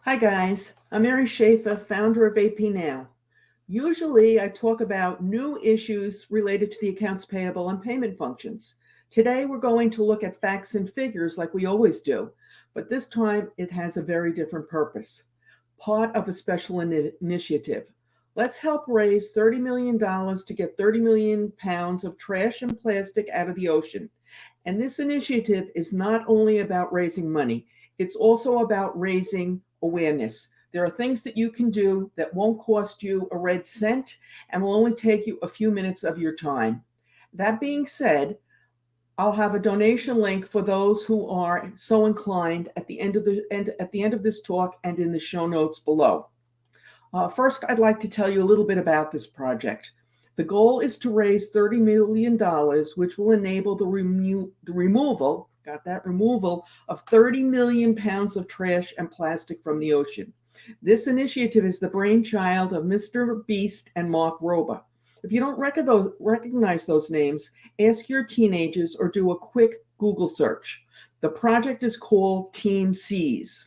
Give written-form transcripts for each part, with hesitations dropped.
Hi guys, I'm Mary Schaefer, founder of AP Now. Usually I talk about new issues related to the accounts payable and payment functions. Today we're going to look at facts and figures like we always do, but this time it has a very different purpose. Part of a special initiative. Let's help raise $30 million to get 30 million pounds of trash and plastic out of the ocean. And this initiative is not only about raising money, it's also about raising awareness. There are things that you can do that won't cost you a red cent and will only take you a few minutes of your time. That being said, I'll have a donation link for those who are so inclined at the end of this talk and in the show notes below. First, I'd like to tell you a little bit about this project. The goal is to raise $30 million, which will enable the removal of 30 million pounds of trash and plastic from the ocean. This initiative is the brainchild of Mr. Beast and Mark Rober. If you don't recognize those names, ask your teenagers or do a quick Google search. The project is called TeamSeas.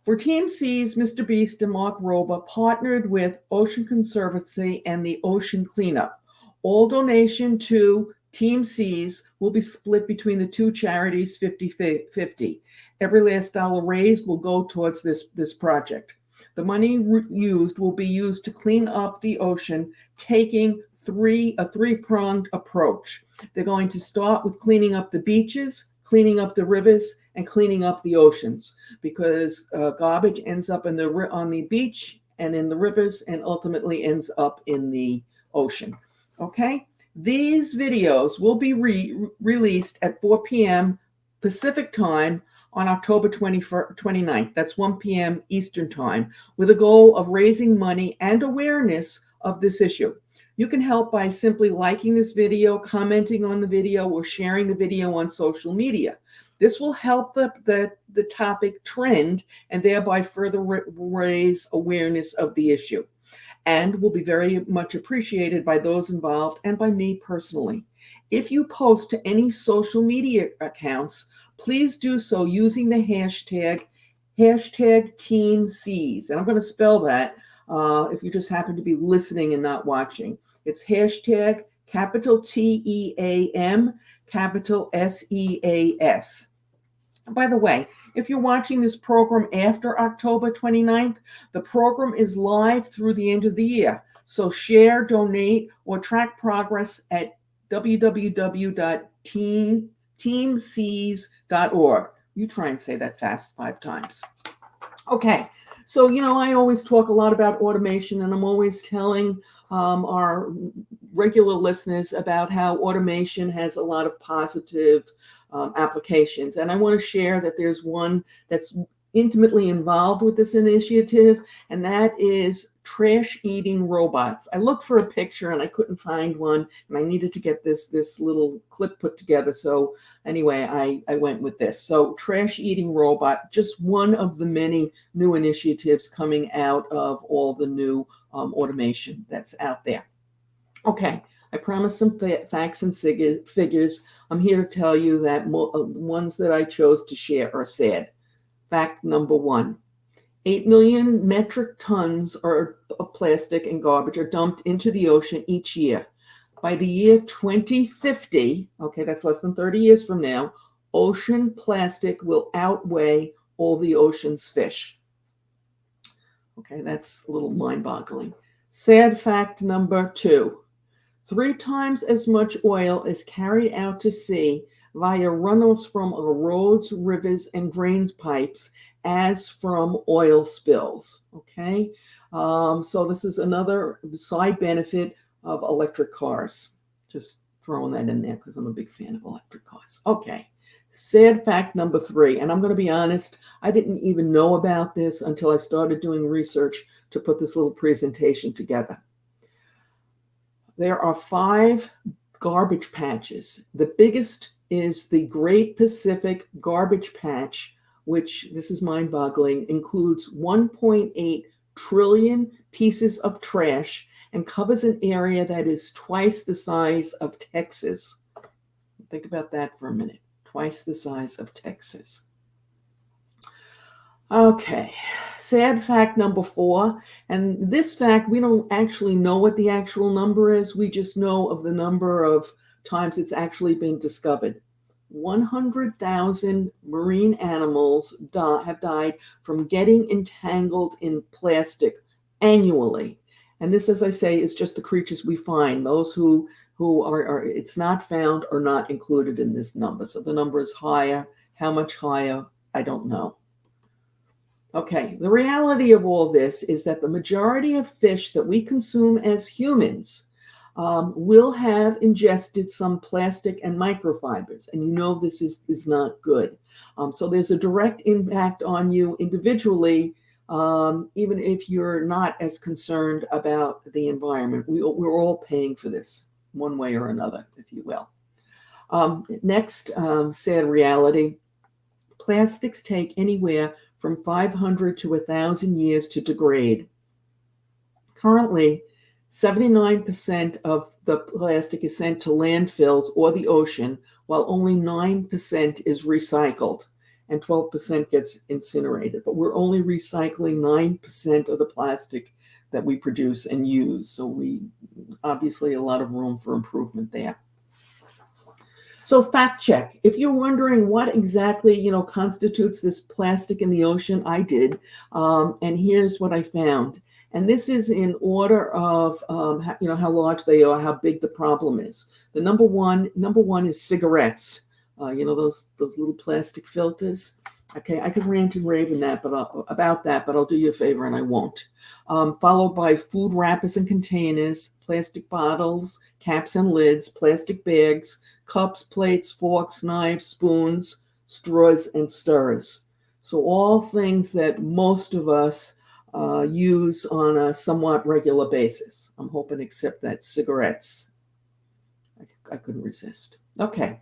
For TeamSeas, Mr. Beast and Mark Rober partnered with Ocean Conservancy and the Ocean Cleanup. All donation to TeamSeas will be split between the two charities 50-50. Every last dollar raised will go towards this project. The money used will be used to clean up the ocean, taking a three-pronged approach. They're going to start with cleaning up the beaches, cleaning up the rivers, and cleaning up the oceans, because garbage ends up on the beach and in the rivers and ultimately ends up in the ocean. Okay? These videos will be released at 4 p.m. Pacific time on October 29th. That's 1 p.m. Eastern time, with a goal of raising money and awareness of this issue. You can help by simply liking this video, commenting on the video, or sharing the video on social media. This will help the topic trend and thereby further raise awareness of the issue, and will be very much appreciated by those involved and by me personally. If you post to any social media accounts, please do so using the hashtag TeamSeas. And I'm going to spell that if you just happen to be listening and not watching. It's hashtag capital TEAM, capital SEAS. By the way, if you're watching this program after October 29th, the program is live through the end of the year. So share, donate, or track progress at www.teamseas.org. You try and say that fast 5 times. Okay, so I always talk a lot about automation, and I'm always telling our regular listeners about how automation has a lot of positive applications. And I want to share that there's one that's intimately involved with this initiative, and that is trash-eating robots. I looked for a picture and I couldn't find one, and I needed to get this little clip put together. So anyway, I went with this. So trash-eating robot, just one of the many new initiatives coming out of all the new automation that's out there. Okay, I promised some facts and figures. I'm here to tell you that ones that I chose to share are sad. Fact number 1, 8 million metric tons of plastic and garbage are dumped into the ocean each year. By the year 2050, okay, that's less than 30 years from now, ocean plastic will outweigh all the ocean's fish. Okay, that's a little mind-boggling. Sad fact number 2. 3 times as much oil is carried out to sea via runoffs from our roads, rivers, and drain pipes as from oil spills. Okay, so this is another side benefit of electric cars. Just throwing that in there because I'm a big fan of electric cars. Okay, sad fact number 3, and I'm going to be honest, I didn't even know about this until I started doing research to put this little presentation together. There are 5 garbage patches. The biggest is the Great Pacific Garbage Patch, which, this is mind-boggling, includes 1.8 trillion pieces of trash and covers an area that is twice the size of Texas. Think about that for a minute. Twice the size of Texas. Okay, sad fact number 4. And this fact, we don't actually know what the actual number is. We just know of the number of times it's actually been discovered. 100,000 marine animals have died from getting entangled in plastic annually. And this, as I say, is just the creatures we find. Those who are it's not found are not included in this number. So the number is higher. How much higher? I don't know. Okay, the reality of all this is that the majority of fish that we consume as humans will have ingested some plastic and microfibers, and you know this is not good. So there's a direct impact on you individually, even if you're not as concerned about the environment. We're all paying for this one way or another, if you will. Next, sad reality. Plastics take anywhere from 500 to 1,000 years to degrade. Currently, 79% of the plastic is sent to landfills or the ocean, while only 9% is recycled and 12% gets incinerated. But we're only recycling 9% of the plastic that we produce and use. So we obviously a lot of room for improvement there. So fact check. If you're wondering what exactly, constitutes this plastic in the ocean, I did. And here's what I found. And this is in order of, how large they are, how big the problem is. The number one is cigarettes. Those little plastic filters. Okay, I could rant and rave about that, but I'll do you a favor and I won't. Followed by food wrappers and containers, plastic bottles, caps and lids, plastic bags, cups, plates, forks, knives, spoons, straws, and stirrers. So all things that most of us use on a somewhat regular basis. I'm hoping except that cigarettes. I couldn't resist. Okay.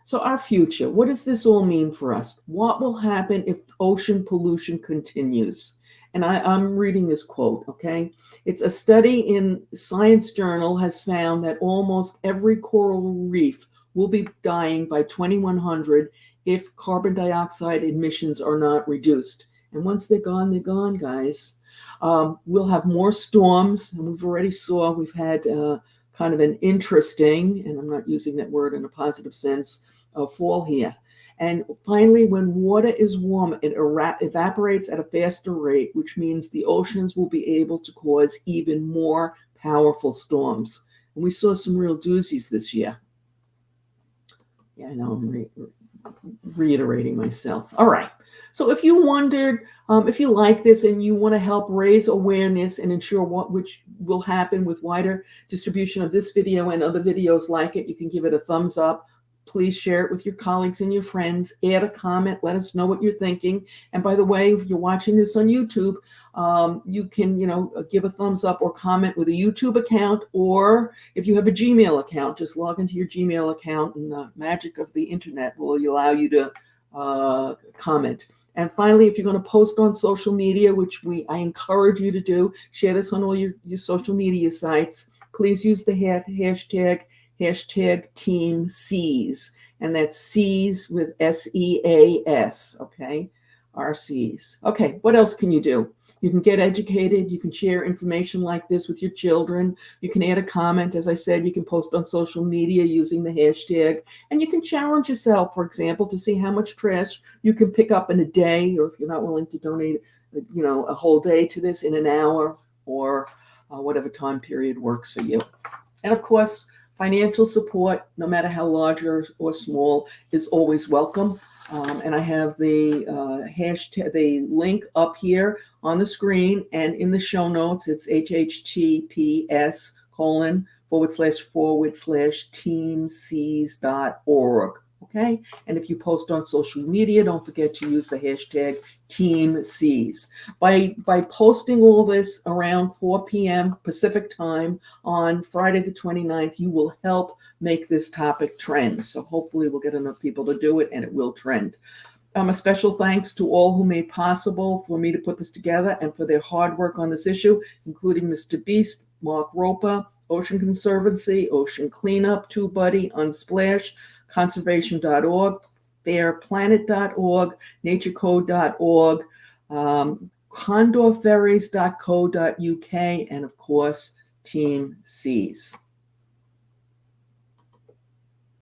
So our future, what does this all mean for us? What will happen if ocean pollution continues? And I'm reading this quote, okay? It's a study in Science Journal has found that almost every coral reef will be dying by 2100 if carbon dioxide emissions are not reduced. And once they're gone, guys. We'll have more storms, and we've had kind of an interesting, and I'm not using that word in a positive sense, fall here. And finally, when water is warm, it evaporates at a faster rate, which means the oceans will be able to cause even more powerful storms. And we saw some real doozies this year. Yeah, I know I'm reiterating myself. All right. So if you wondered, if you like this and you want to help raise awareness and ensure which will happen with wider distribution of this video and other videos like it, you can give it a thumbs up. Please share it with your colleagues and your friends. Add a comment. Let us know what you're thinking. And by the way, if you're watching this on YouTube, you can, give a thumbs up or comment with a YouTube account, or if you have a Gmail account, just log into your Gmail account, and the magic of the internet will allow you to comment. And finally, if you're going to post on social media, which I encourage you to do, share this on all your social media sites. Please use the hashtag TeamSeas, and that's Seas with SEAS, okay? RCs. Okay, what else can you do? You can get educated. You can share information like this with your children. You can add a comment. As I said, you can post on social media using the hashtag, and you can challenge yourself, for example, to see how much trash you can pick up in a day, or if you're not willing to donate, a whole day to this, in an hour, or whatever time period works for you. And of course, financial support, no matter how large or small, is always welcome. And I have the hashtag, the link up here on the screen, and in the show notes, it's https://teamseas.org. Okay. And if you post on social media, don't forget to use the hashtag TeamSeas. By posting all this around 4 p.m. Pacific time on Friday the 29th, you will help make this topic trend. So hopefully we'll get enough people to do it, and it will trend. A special thanks to all who made possible for me to put this together and for their hard work on this issue, including Mr. Beast, Mark Roper, Ocean Conservancy, Ocean Cleanup, TubeBuddy, Unsplash, Conservation.org, fairplanet.org, naturecode.org, condorferries.co.uk, and of course, TeamSeas.